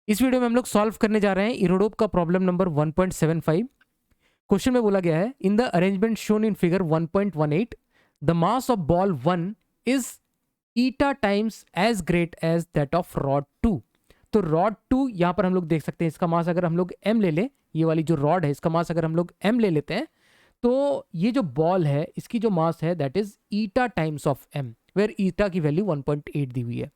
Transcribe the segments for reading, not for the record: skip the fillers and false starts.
इस वीडियो में हम लोग सॉल्व करने जा रहे हैं इरोडोप का प्रॉब्लम नंबर 1.75। क्वेश्चन में बोला गया है in the arrangement shown in figure 1.18 the mass of ball 1 is eta times as great as that of rod 2। तो रॉड 2 यहां पर हम लोग देख सकते हैं, इसका मास अगर हम लोग m ले ले, ये वाली जो रॉड है इसका मास अगर हम लोग m ले लेते हैं, तो ये जो बॉल है इसकी जो मास है that is eta times of m, where eta की वैल्यू 1.8 दी हुई है।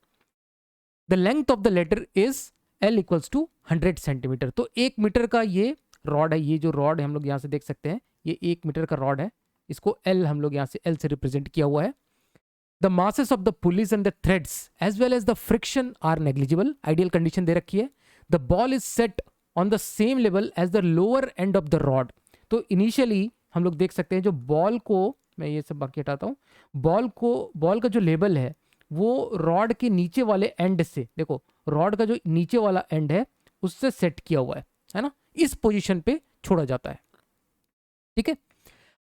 The length of the letter is L equals to 100 centimetre. तो 1 मीटर का ये रॉड है, ये जो रॉड है हम लोग यहाँ से देख सकते हैं, ये 1 मीटर का रॉड है, इसको L हम लोग यहाँ से L से रिप्रेजेंट किया हुआ है। The masses of the pulleys and the threads as well as the friction are negligible. Ideal condition दे रखी है। The ball is set on the same level as the lower end of the rod. तो initially हम लोग देख सकते हैं जो बॉल को, मैं ये सब बाकी हटाता हूँ, बॉल का जो लेवल है वो रॉड के नीचे वाले एंड से, देखो रॉड का जो नीचे वाला एंड है उससे सेट किया हुआ है ना, इस पोजीशन पे छोड़ा जाता है। ठीक है।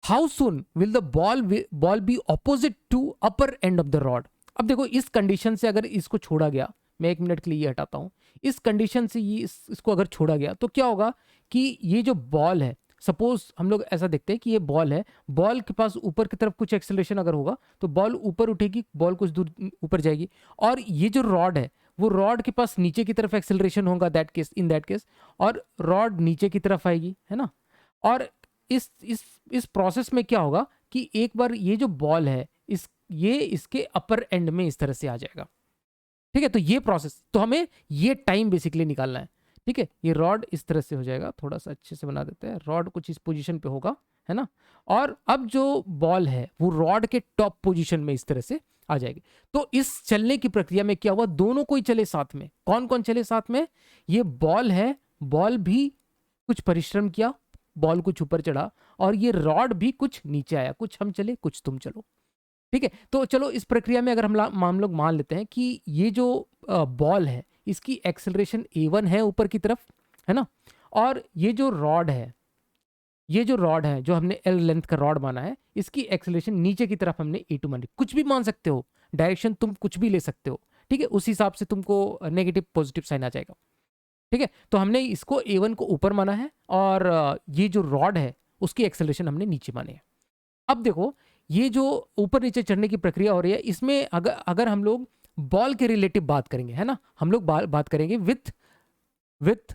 How soon will the ball be opposite to upper end of the rod. अब देखो इस कंडीशन से अगर इसको छोड़ा गया, मैं 1 मिनट के लिए ये हटाता हूं, इस कंडीशन से ये इसको अगर छोड़ा गया तो क्या होगा कि ये जो बॉल है, सपोज हम लोग ऐसा देखते हैं कि ये बॉल है, बॉल के पास ऊपर की तरफ कुछ एक्सेलरेशन अगर होगा तो बॉल ऊपर उठेगी, बॉल कुछ दूर ऊपर जाएगी, और ये जो रॉड है वो रॉड के पास नीचे की तरफ एक्सेलरेशन होगा इन दैट केस, और रॉड नीचे की तरफ आएगी, है ना। और इस प्रोसेस में क्या होगा कि एक बार ये जो बॉल है ये इसके अपर एंड में इस तरह से आ जाएगा। ठीक है, तो ये प्रोसेस, तो हमें ये टाइम बेसिकली निकालना है। ठीक है, ये रॉड इस तरह से हो जाएगा, थोड़ा सा अच्छे से बना देते हैं, रॉड कुछ इस पोजीशन पे होगा, है ना, और अब जो बॉल है वो रॉड के टॉप पोजीशन में इस तरह से आ जाएगी। तो इस चलने की प्रक्रिया में क्या हुआ, दोनों को ही चले साथ में। कौन कौन चले साथ में, ये बॉल है, बॉल भी कुछ परिश्रम किया, बॉल कुछ ऊपर चढ़ा, और ये रॉड भी कुछ नीचे आया, कुछ हम चले कुछ तुम चलो। ठीक है, तो चलो इस प्रक्रिया में अगर हम लोग मान लेते हैं कि ये जो बॉल है इसकी एक्सेलरेशन a1 है ऊपर की तरफ, है ना, और ये जो रॉड है, ये जो रॉड है जो हमने L लेंथ का रॉड माना है, इसकी एक्सेलरेशन नीचे की तरफ हमने a2 मानी। कुछ भी मान सकते हो, डायरेक्शन तुम कुछ भी ले सकते हो। ठीक है, उस हिसाब से तुमको नेगेटिव पॉजिटिव साइन आ जाएगा। ठीक है, तो हमने इसको a1 को ऊपर माना है, और ये जो रॉड है उसकी एक्सेलरेशन हमने नीचे मानी है। अब देखो ये जो ऊपर नीचे चढ़ने की प्रक्रिया हो रही है, इसमें अगर हम लोग बॉल के रिलेटिव बात करेंगे, है ना, हम लोग बात करेंगे with with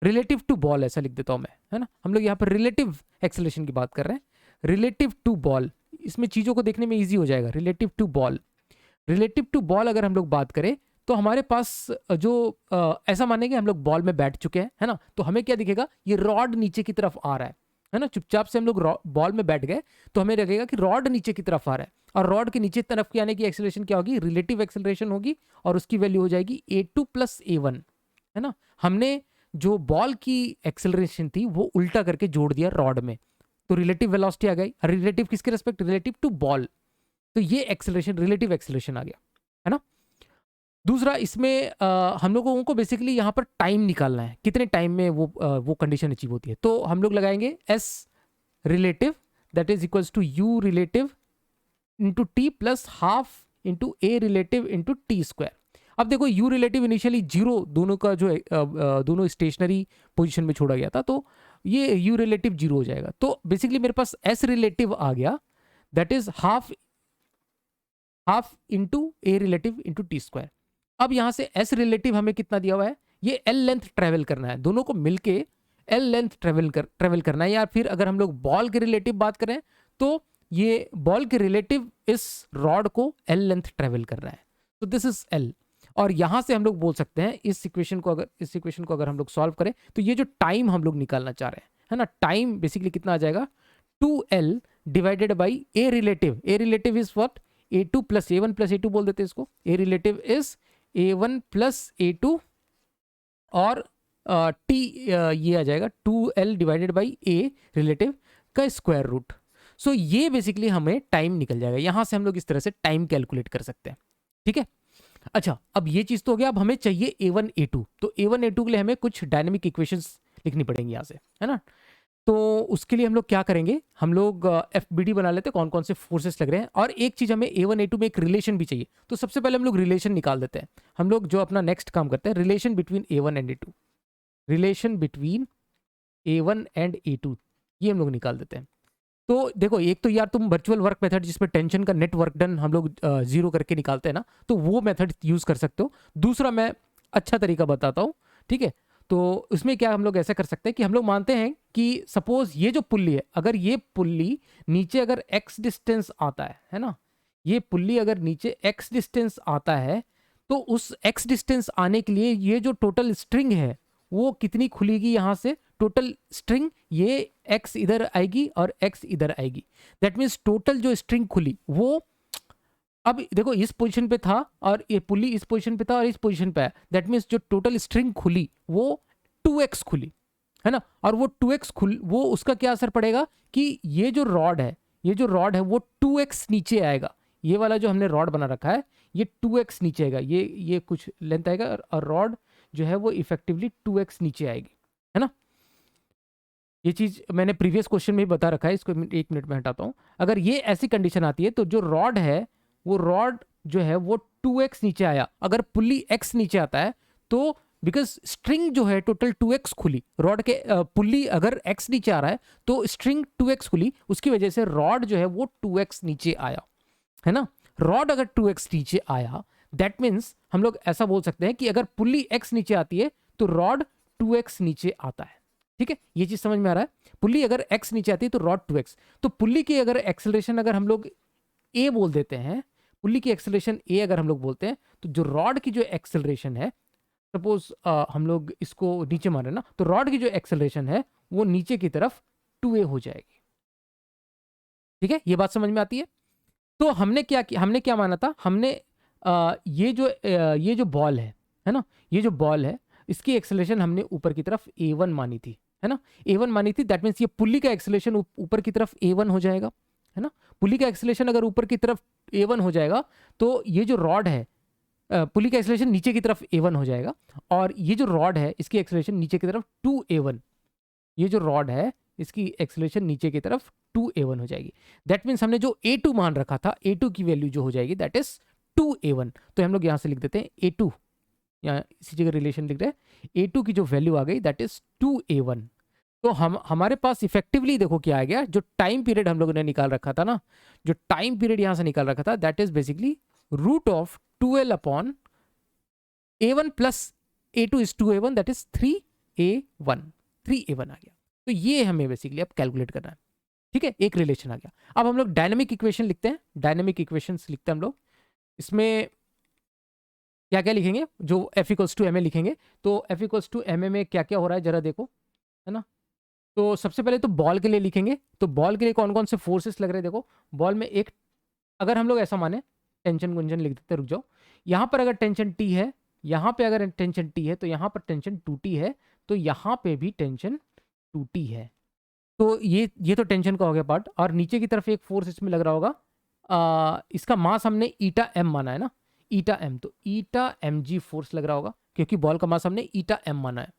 relative to ball, ऐसा लिख देता हूं मैं, है ना। हम लोग यहाँ पर रिलेटिव एक्सेलरेशन की बात कर रहे हैं, रिलेटिव टू बॉल, इसमें चीजों को देखने में इजी हो जाएगा। Relative to ball, relative to ball अगर हम लोग बात करें तो हमारे पास जो ऐसा मानेंगे हम लोग बॉल में बैठ चुके हैं, है ना, तो हमें क्या दिखेगा, ये रॉड नीचे की तरफ आ रहा है ना, चुपचाप से हम लोग बॉल में बैठ गए तो हमें लगेगा कि रॉड नीचे की तरफ आ रहा है, और रॉड के नीचे तरफ की आने की एक्सेलरेशन क्या होगी, रिलेटिव एक्सेलरेशन होगी, और उसकी वैल्यू हो जाएगी a2 प्लस a1, है ना। हमने जो बॉल की एक्सेलरेशन थी वो उल्टा करके जोड़ दिया रॉड में, तो रिलेटिव वेलोसिटी आ गई। रिलेटिव किसके रेस्पेक्ट, रिलेटिव टू बॉल, तो ये एक्सेलरेशन रिलेटिव एक्सेलरेशन आ गया, है ना। दूसरा इसमें हम लोगों को बेसिकली यहाँ पर टाइम निकालना है, कितने टाइम में वो कंडीशन अचीव होती है। तो हम लोग लगाएंगे s relative that is equals to u relative into T plus half into a relative into T square. अब देखो u रिलेटिव इनिशियली जीरो, दोनों का जो दोनों स्टेशनरी पोजीशन में छोड़ा गया था, तो ये u रिलेटिव जीरो हो जाएगा। तो बेसिकली मेरे पास s रिलेटिव आ गया, that is half into a relative into T square. अब यहां से s रिलेटिव हमें कितना दिया हुआ है, ये l लेंथ ट्रेवल करना है, दोनों को मिलके l लेंथ ट्रेवल करना है। या फिर अगर हम लोग बॉल के रिलेटिव बात करें तो ये बॉल के रिलेटिव इस रॉड को l लेंथ ट्रेवल करना है, तो दिस इज l। और यहां से हम लोग बोल सकते हैं इस इक्वेशन को अगर हम लोग सॉल्व करें तो ये जो टाइम हम लोग निकालना चाह रहे हैं, है ना, टाइम बेसिकली कितना आ जाएगा, 2l divided by a relative is what, a2 plus a1 plus a2 बोल देते हैं इसको, a relative is a1 plus a2, और t ये आ जाएगा 2l divided by a relative का स्क्वायर रूट। सो ये बेसिकली हमें टाइम निकल जाएगा, यहां से हम लोग इस तरह से टाइम कैलकुलेट कर सकते हैं। ठीक है, अच्छा अब ये चीज तो हो गया, अब हमें चाहिए a1 a2, तो a1 a2 के लिए हमें कुछ डायनेमिक इक्वेशंस लिखनी पड़ेंगी यहां से, है ना। तो उसके लिए हम लोग क्या करेंगे, हम लोग FBD बना लेते हैं कौन कौन से फोर्सेस लग रहे हैं, और एक चीज़ हमें A1 A2 में एक रिलेशन भी चाहिए। तो सबसे पहले हम लोग रिलेशन निकाल देते हैं। हम लोग जो अपना नेक्स्ट काम करते हैं, relation between A1 and A2, relation between A1 and A2, ये हम लोग निकाल देते हैं। तो देखो, एक तो यार तुम वर्चुअल वर्क मेथड जिसमें टेंशन का नेट वर्क डन हम लोग जीरो करके निकालते हैं ना, तो वो मेथड यूज कर सकते हो। दूसरा मैं अच्छा तरीका बताता हूँ, ठीक है। तो उसमें क्या हम लोग ऐसा कर सकते हैं कि हम लोग मानते हैं कि सपोज ये जो पुल्ली है, अगर ये पुल्ली नीचे अगर x डिस्टेंस आता है ना, ये पुल्ली अगर नीचे x डिस्टेंस आता है, तो उस x डिस्टेंस आने के लिए ये जो टोटल स्ट्रिंग है वो कितनी खुलेगी, यहाँ से टोटल स्ट्रिंग, ये x इधर आएगी और x इधर आएगी। दैट मीन्स टोटल जो स्ट्रिंग खुली वो, अब देखो इस पोजीशन पे था और ये पुली इस पोजीशन पे था और इस पोजीशन पे है, दैट मीन्स जो टोटल स्ट्रिंग खुली वो 2x खुली, है ना। और वो 2x खुल, वो उसका क्या असर पड़ेगा कि ये जो रॉड है, ये जो रॉड है वो 2x नीचे आएगा। ये वाला जो हमने रॉड बना रखा है ये 2x नीचे आएगा, ये कुछ लेंथ आएगा और रॉड जो है वो इफेक्टिवली 2x नीचे आएगी, है ना। ये चीज मैंने प्रीवियस क्वेश्चन में भी बता रखा है, इसको एक मिनट में हटाता हूं। अगर ये ऐसी कंडीशन आती है तो जो रॉड है वो रॉड जो है वो 2x नीचे आया, अगर पुल्ली x नीचे आता है तो बिकॉज स्ट्रिंग जो है टोटल 2x खुली, रॉड के पुल्ली अगर x नीचे आ रहा है तो स्ट्रिंग 2x खुली, उसकी वजह से रॉड जो है वो 2x नीचे आया, है ना। रॉड अगर 2x नीचे आया, दैट मीन्स हम लोग ऐसा बोल सकते हैं कि अगर पुल्ली x नीचे आती है तो रॉड 2x नीचे आता है, ठीक है। ये चीज समझ में आ रहा है। पुल्ली अगर x नीचे आती है तो रॉड 2x, तो पुल्ली की अगर एक्सेलरेशन अगर हम लोग a बोल देते हैं, पुल्ली की एक्सेलरेशन a अगर हम लोग बोलते हैं, तो जो रॉड की जो एक्सेलरेशन है, सपोज हम लोग इसको नीचे मारे ना, तो रॉड की जो एक्सेलरेशन है वो नीचे की तरफ 2a हो जाएगी, ठीक है। ये बात समझ में आती है। तो हमने क्या किया, हमने क्या माना था, हमने ये जो बॉल है ना, ये जो बॉल है इसकी एक्सेलरेशन हमने ऊपर की तरफ a1 मानी थी, है ना, a1 मानी थी। दैट मीन्स ये पुल्ली का एक्सेलरेशन ऊपर की तरफ a1 हो जाएगा, है ना। पुल्ली का एक्सेलरेशन अगर ऊपर की तरफ a1 हो जाएगा तो ये जो रॉड है, पुल्ली का एक्सेलरेशन नीचे की तरफ a1 हो जाएगा, और ये जो रॉड है इसकी एक्सेलरेशन नीचे की तरफ 2a1, ये जो रॉड है इसकी एक्सेलरेशन नीचे की तरफ 2a1 हो जाएगी। दैट मीन्स हमने जो a2 मान रखा था, a2 की वैल्यू जो हो जाएगी दैट इज 2a1। तो हम लोग यहां से लिख देते हैं a2, यहाँ इसी जगह रिलेशन लिख रहे हैं, a2 की जो वैल्यू आ गई दैट इज 2a1। तो हमारे पास इफेक्टिवली देखो क्या आ गया, जो टाइम पीरियड हम लोगों ने निकाल रखा था ना, जो टाइम पीरियड यहां से निकाल रखा था that is basically root of 2l upon a1 plus a2 is 2a1, that is 3a1, 3a1 आ गया। तो ये हमें बेसिकली अब कैलकुलेट करना है, ठीक है। एक रिलेशन आ गया। अब हम लोग डायनेमिक इक्वेशन लिखते हैं, डायनेमिक इक्वेशंस लिखते हैं हम लोग। इसमें क्या क्या लिखेंगे, जो F equals to M A लिखेंगे, तो F equals to M A में क्या क्या हो रहा है जरा देखो, है ना। तो सबसे पहले तो बॉल के लिए लिखेंगे, तो बॉल के लिए कौन कौन से फोर्सेस लग रहे हैं देखो। बॉल में एक, अगर हम लोग ऐसा माने टेंशन गुंजन लिख देते, रुक जाओ, यहाँ पर अगर टेंशन T है, यहाँ पे अगर टेंशन T है, तो यहाँ पर टेंशन 2T है, तो यहाँ पे भी टेंशन 2T है। तो ये तो टेंशन का हो गया पार्ट। और नीचे की तरफ एक फोर्स इसमें लग रहा होगा, इसका मास हमने ईटा एम माना है ना, ईटा एम, तो ईटा एम जी फोर्स लग रहा होगा, क्योंकि बॉल का मास हमने ईटा एम माना है।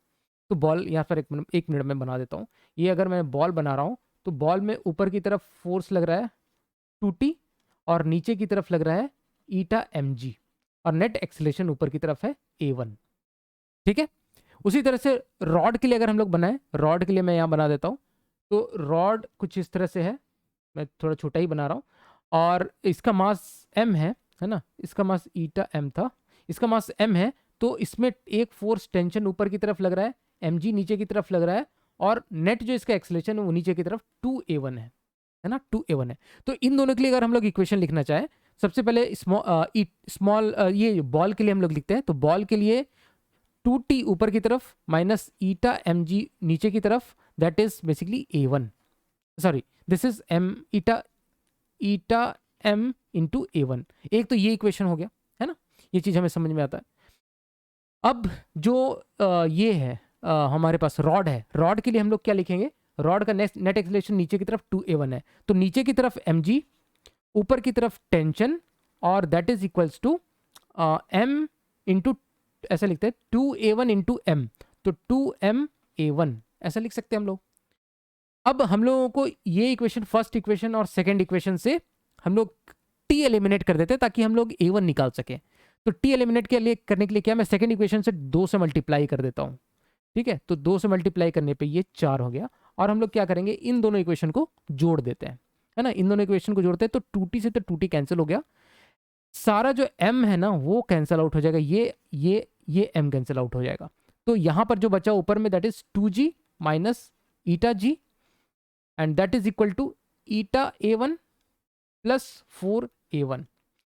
तो बॉल यहाँ पर एक मिनट में बना देता हूँ। ये अगर मैं बॉल बना रहा हूँ तो बॉल में ऊपर की तरफ फोर्स लग रहा है 2T और नीचे की तरफ लग रहा है ईटा एम जी, और नेट एक्सेलरेशन ऊपर की तरफ है a1, ठीक है। उसी तरह से रॉड के लिए अगर हम लोग बनाए, रॉड के लिए मैं यहाँ बना देता हूँ। तो रॉड कुछ इस तरह से है, मैं थोड़ा छोटा ही बना रहा हूँ, और इसका मास m है ना, इसका मास ईटा m था, इसका मास m है, तो इसमें एक फोर्स टेंशन ऊपर की तरफ लग रहा है, mg नीचे की तरफ लग रहा है, और नेट जो इसका एक्सेलरेशन है वो नीचे की तरफ 2a1 है ना, 2a1 है। तो इन दोनों के लिए अगर हम लोग इक्वेशन लिखना चाहें, सबसे पहले स्मॉल ये बॉल के लिए हम लोग लिखते हैं, तो बॉल के लिए 2T ऊपर की तरफ माइनस ईटा mg नीचे की तरफ, that is basically a1, sorry this is m eta m into a1। एक तो ये इक्वेशन हो गया, है ना, ये चीज हमें समझ में आता है। अब जो ये है हमारे पास रॉड है, रॉड के लिए हम लोग क्या लिखेंगे, रॉड का नेट एक्सेलरेशन नीचे की तरफ 2a1 है, तो नीचे की तरफ mg, ऊपर की तरफ टेंशन, और that is equals to m into, ऐसा लिखते हैं 2a1 इंटू m, तो 2ma1 ऐसा लिख सकते हैं हम लोग। अब हम लोगों को ये इक्वेशन, फर्स्ट इक्वेशन और सेकंड इक्वेशन से हम लोग टी एलिमिनेट कर देते हैं ताकि हम लोग a1 निकाल सकें। तो टी एलिमिनेट के लिए करने के लिए क्या, मैं सेकंड इक्वेशन से 2 से मल्टीप्लाई कर देता हूँ। ठीक है, तो 2 से मल्टीप्लाई करने पे ये 4 हो गया। और हम लोग क्या करेंगे, इन दोनों इक्वेशन को जोड़ देते हैं, है ना। इन दोनों इक्वेशन को जोड़ते हैं तो 2t से तो 2t कैंसिल हो गया, सारा जो m है ना वो कैंसिल आउट हो जाएगा, ये m कैंसिल आउट हो जाएगा। तो यहाँ पर जो बचा ऊपर में that is 2g minus eta g and that is equal to eta a1 plus 4a1।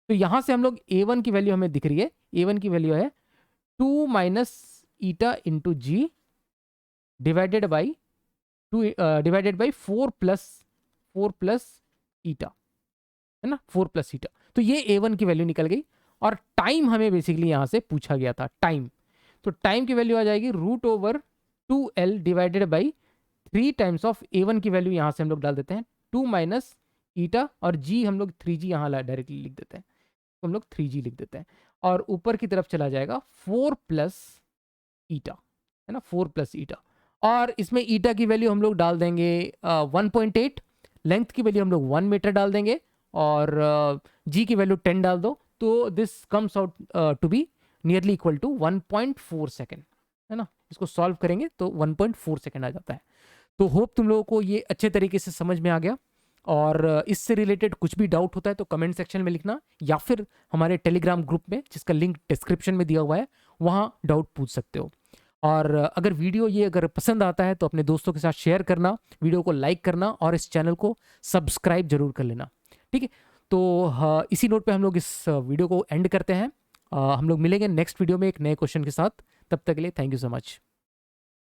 तो यहाँ से हम लोग a1 की वैल्यू हमें दिख रही है, a1 की वैल्यू है 2 minus eta into G divided by 4 plus eta, है ना, 4 प्लस ईटा। तो ये a1 की वैल्यू निकल गई। और टाइम हमें बेसिकली यहाँ से पूछा गया था, टाइम। तो टाइम की वैल्यू आ जाएगी √2l divided by 3 times of a1 की वैल्यू यहाँ से हम लोग डाल देते हैं 2 माइनस ईटा, और g हम लोग 3g यहाँ डायरेक्टली लिख देते हैं, तो हम लोग 3g लिख देते हैं। और ऊपर की तरफ चला जाएगा 4 प्लस ईटा, है ना, 4 प्लस ईटा। और इसमें ईटा की वैल्यू हम लोग डाल देंगे 1.8, लेंथ की वैल्यू हम लोग 1 मीटर डाल देंगे, और जी की वैल्यू 10 डाल दो, तो this comes out to be nearly equal to 1.4 second, है ना। इसको सॉल्व करेंगे तो 1.4 सेकेंड आ जाता है। तो होप तुम लोगों को ये अच्छे तरीके से समझ में आ गया। और इससे रिलेटेड कुछ भी डाउट होता है तो कमेंट सेक्शन में लिखना, या फिर हमारे टेलीग्राम ग्रुप में जिसका लिंक डिस्क्रिप्शन में दिया हुआ है वहाँ डाउट पूछ सकते हो। और अगर वीडियो ये अगर पसंद आता है तो अपने दोस्तों के साथ शेयर करना, वीडियो को लाइक करना और इस चैनल को सब्सक्राइब जरूर कर लेना, ठीक है। तो इसी नोट पे हम लोग इस वीडियो को एंड करते हैं। हम लोग मिलेंगे नेक्स्ट वीडियो में एक नए क्वेश्चन के साथ। तब तक के लिए थैंक यू सो मच।